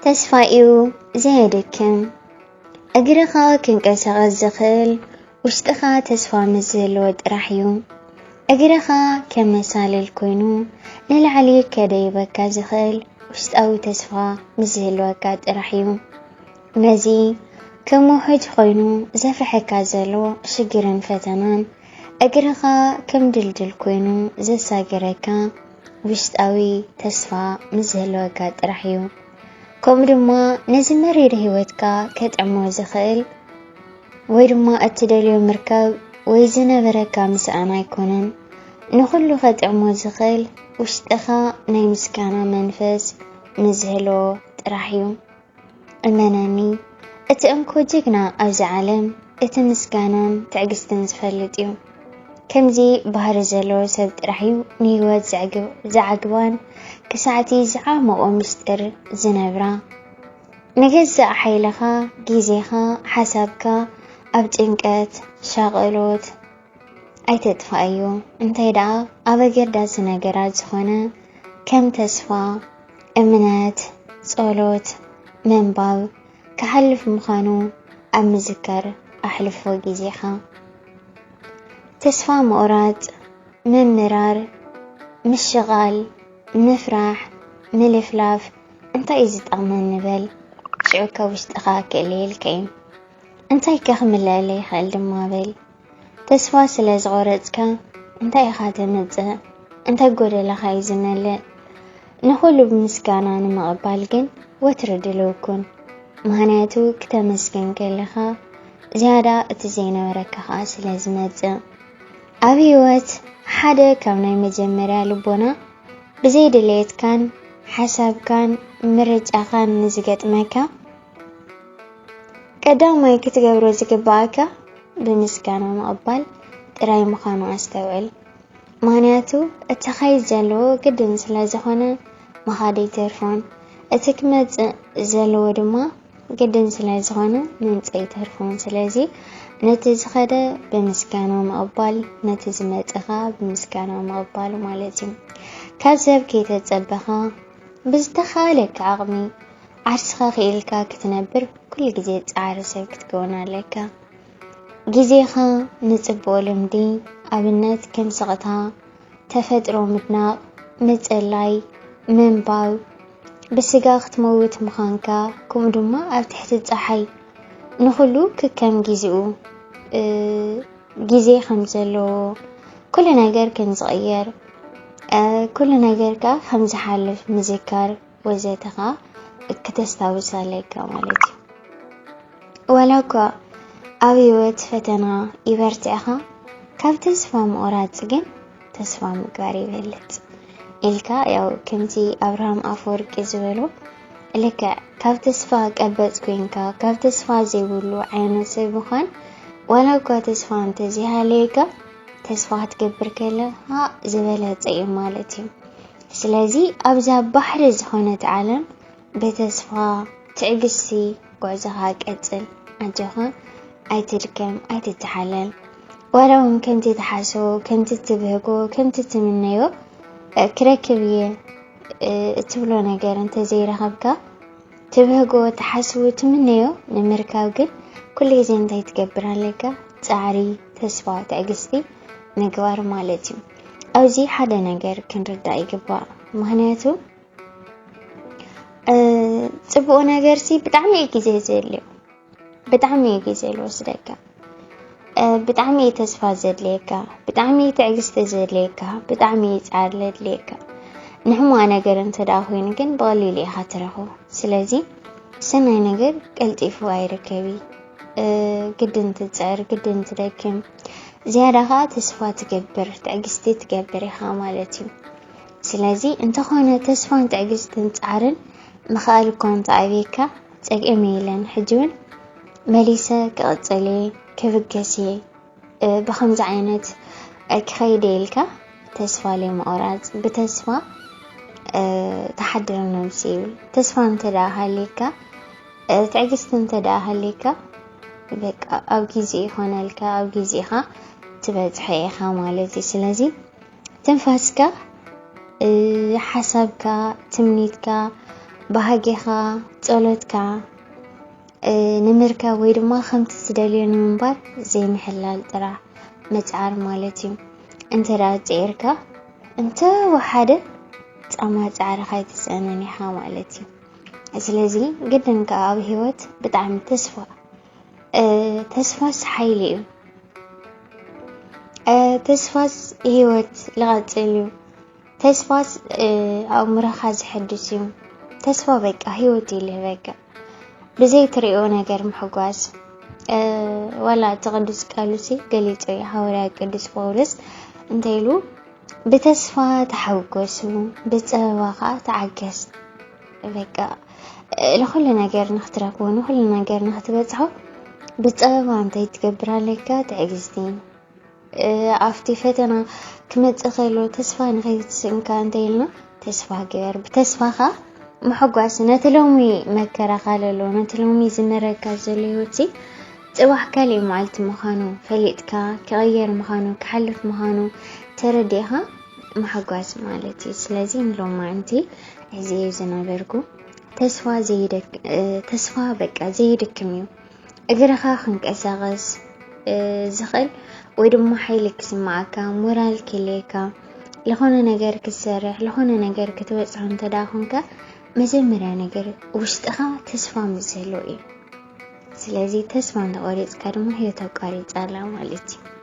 ተስፋኢዩ ዘየድክም እግርኻ ክንቀሳቐስ ዝኽእል ውሽጥኻ ተስፋ ምዝህልዎ ጥራሕ እዩ እግርኻ ከም መሳልል ኮይኑ ንላዕሊ ከደይበካ ዝኽእል ውሽጣዊ ተስፋ ምዝህልወካ ጥራሕ እዩ ነዚ ከም ውሕጅ ኮይኑ ዘፍርሐካ ዘሎ ሽግርን ፈተናን እግርኻ ከም ድልድል ኮይኑ ዘሳግረካ ውሽጣዊ ተስፋ ምዝህልወካ ጥራሕ እዩ ከምኡ ድማ ነዚ መሪር ህይወትካ ከጥዕሞ ዝኽእል ወይ ድማ እትደልዮ ምርካብ ወይ ዝነበረካ ምስኣን ኣይኮነን ንኹሉ ከጥዕሞ ዝኽእል ውሽጥኻ ናይ ምስጋና መንፈስ ምዝህልዎ ጥራሕ እዩ እመነኒ እቲ እንኮ ጅግና ኣብዚ ዓለም እቲ ምስጋናን ትዕግስትን ዝፈልጥ እዩ ከምዚ ባህሪ ዘለዎ ሰብ ጥራሕ እዩ ንህይወት ዘዓግባን ክሳዕቲ ዝዓመቆ ምስጢር ዝነብራ ንገዛእ ሓይልኻ ጊዜኻ ሓሳብካ ኣብ ጭንቀት ሻቐሎት ኣይተጥፋእዩ እንታይ ደኣ ኣብ ኣገዳሲ ነገራት ዝኾነ ከም ተስፋ እምነት ጸሎት መንባብ ክሓልፍ ምዃኑ ኣብ ምዝካር ኣሕልፎ ጊዜኻ ተስፋ ምቑራጽ ምምራር ምሽቓል ምፍራሕ ምልፍላፍ እንታይ እዩ ዝጠቕመን ንበል ሽዑካ ውሽጥኻ ክእልየልካ እዩ እንታይ ክምልአለ ይኽእል ድማ በል ተስፋ ስለ ዝቆረጽካ እንታይ ኢኻ ተመጽእ እንታይ ጎደለኻ እዩ ዝመልእ ንኹሉ ብምስጋና ንምቕባል ግን ወትሪ ድሉው ኩን ምኽንያቱ ክተመስግን ከለኻ ዝያዳ እቲ ዘይነበረካ ኸኣ ስለ ዝመጽእ ኣብ ህይወት ሓደ ካብ ናይ መጀመርያ ልቦና ብዘይድሌትካን ሓሳብካን ምርጫኻን ንዝገጥመካ ቀዳማይ ክትገብሮ ዝግባእካ ብምስጋና ምቕባል ጥራይ ምዃኑ ኣስተውዕል ምኽንያቱ እቲ ኸይድ ዘለዎ ግድን ስለ ዝኾነ መኻደ ይተርፎን እቲ ክመጽእ ዘለዎ ድማ ግድን ስለ ዝኾነ ምምጸእ ይተርፎን ስለዚ ነቲ ዝኸደ ብምስጋና ምቕባል ነቲ ዝመጽኻ ብምስጋና ምቕባል ማለት እዩ ካብ ሰብ ከይተጸበኻ ብዝተኻለካ ዓቕሚ ዓርስኻ ኽኢልካ ክትነብር ኩሉ ግዜ ጻዕሪ ሰብ ክትከውን ኣለካ ጊዜኻ ንጽቡቕ ልምዲ ኣብነት ከም ስቕታ ተፈጥሮ ምድናቕ ምጽላይ ምንባብ ብስጋ ክትመውት ምዃንካ ከምኡ ድማ ኣብ ትሕቲ ፀሓይ ንኹሉ ክከም ጊዜኡ ጊዜ ከም ዘለዎ ኩሉ ነገር ከም ዝቕየር ኩሉ ነገርካ ከም ዝሓልፍ ምዝካር ወዘተኻ ከተስታውስ ኣለካ ማለት እዩ ዋላ እኳ ኣብ ህይወት ፈተና ይበርትዕኻ ካብ ተስፋ ምቑራጽ ግን ተስፋ ምግባር ይበልጥ ኢልካ ያው ከምቲ ኣብርሃም ኣፈወርቂ ዝበሎ ልክዕ ካብ ተስፋ ቀበጽ ኮይንካ ካብ ተስፋ ዘይብሉ ዓይነት ሰብ ምዃን ዋላ እኳ ተስፋ እንተዘይሃልየካ ተስፋ ክትገብር ከለኻ ዝበለጸ እዩ ማለት እዩ ስለዚ ኣብዛ ባሕሪ ዝኾነት ዓለም በተስፋ ትዕግስቲ ጉዕዞኻ ቀጽል ኣጆኻ ኣይትድከም ኣይትተሓለል ዋላ እውን ከምቲ ተሓስቦ ከምቲ ትብህጎ ከምቲ ትምነዮ ክረክብ እየ እትብሎ ነገር እንተዘይረኸብካ ትብህጎ ተሓስቦ ትምነዮ ንምርካብ ግን ኩሉ ግዜ እንታይ ትገብር ኣለካ ጻዕሪ ተስፋ ትዕግስቲ ምግባር ማለት እዩ ኣብዚ ሓደ ነገር ክንርዳእ ይግባእ ምክንያቱ ጽቡቕ ነገርሲ ብጣዕሚ ግዜ ዘድልዮ ብጣዕሚ ግዜ ልወስደካ ብጣዕሚ ተስፋ ዘድልየካ ብጣዕሚ ትዕግስቲ ዘድልየካ ብጣዕሚ ጻዕሪ ዘድልየካ ንሕሙቕ ነገር እንተደኣ ኮይኑ ግን ብቐሊሉ ኢኻ ትረኽቦ ስለዚ ሰናይ ነገር ቀልጢፉ ኣይርከቢ ግድን ትጽዕር ግድን ትደክም ዝያዳ ኸኣ ተስፋ ትገብር ትዕግስቲ ትገብር ኢኻ ማለት እዩ ስለዚ እንተኾነ ተስፋን ትዕግስትን ጻዕርን ምኽኣል እኳ እንተኣብየካ ፀግአም የለን ሕጂ እውን መሊሰ ክቕጽል ክብገስ ብኸምዚ ዓይነት ክኸይድ ኢልካ ተስፋ ለይምቑራጽ ብተስፋ ተሓድር ነብሲ ይብል ተስፋ እንተደኣ ሃልይካ ትዕግስቲ እንተደኣ ሃልይካ በቃ ኣብ ጊዜ ይኾነልካ ኣብ ጊዜኻ ትበጽሐ ኢኻ ማለት እዩ ስለዚ ትንፋስካ ሓሳብካ ትምኒትካ ባህጊኻ ጸሎትካ ንምርካ ወይ ድማ ከምቲ ዝደልዮ ንምንባር ዘይምሕላል ጥራሕ መጽዓር ማለት እዩ እንተ ዳጽርካ እንተ ወሓደ ጻማ ጻዕርኻ ይትጸነን ኢኻ ማለት እዩ ስለዚ ግድንካ ኣብ ህይወት ብጣዕሚ ተስፋስ ሓይሊ እዩ ተስፋስ ህይወት ልቐጽል እዩ ተስፋስ ኣብ ምራኻ ዝሕድስ እዩ ተስፋ በቃ ህይወት ይልህ በቃ ብዘይ ትሪኦ ነገር ምሕጓስ ወላ ተቅዱስ ቃሉሲ ገሊጾ ሐዋርያ ቅዱስ ጳውሎስ እንተይሉ በተስፋ ተሐጎሱ በጸባኻ ተዓገስ በቃ ለኹሉ ነገር ንኽትረክቡ ሁሉ ነገር ንኽትበጽሑ በጸባ አንተ ይትገብራለካ ትዕግስቲ ኣፍቲ ፈተና ክመጽእ ከሎ ተስፋ ንኸይትስንካ እንተይልና ተስፋ ገር በተስፋኻ محقوس نتلومي مكرا خاللو نتلومي زنركا زليوتي صباح كلي معلت مخانو فليتكا كغير مخانو كحلف مخانو ترديها محقوس مالتي سلازين لو ما انتي عزيز زنابركو تسفا زيدك تسفا بقى زيدك ميو اقرخا خنك اساغس زخل ويدمو حيلك سمعكا مورال كليكا لخونا نجار كسرح لخونا نجار كتوصح انت داخنكا مجمرا ነገር ውሽጥኻ ተስፋ ምዘለው እዩ ስለዚህ ተስፋ እንደቆሪጽካ ደግሞ ህይወት አቋሪጻላ ማለት እዩ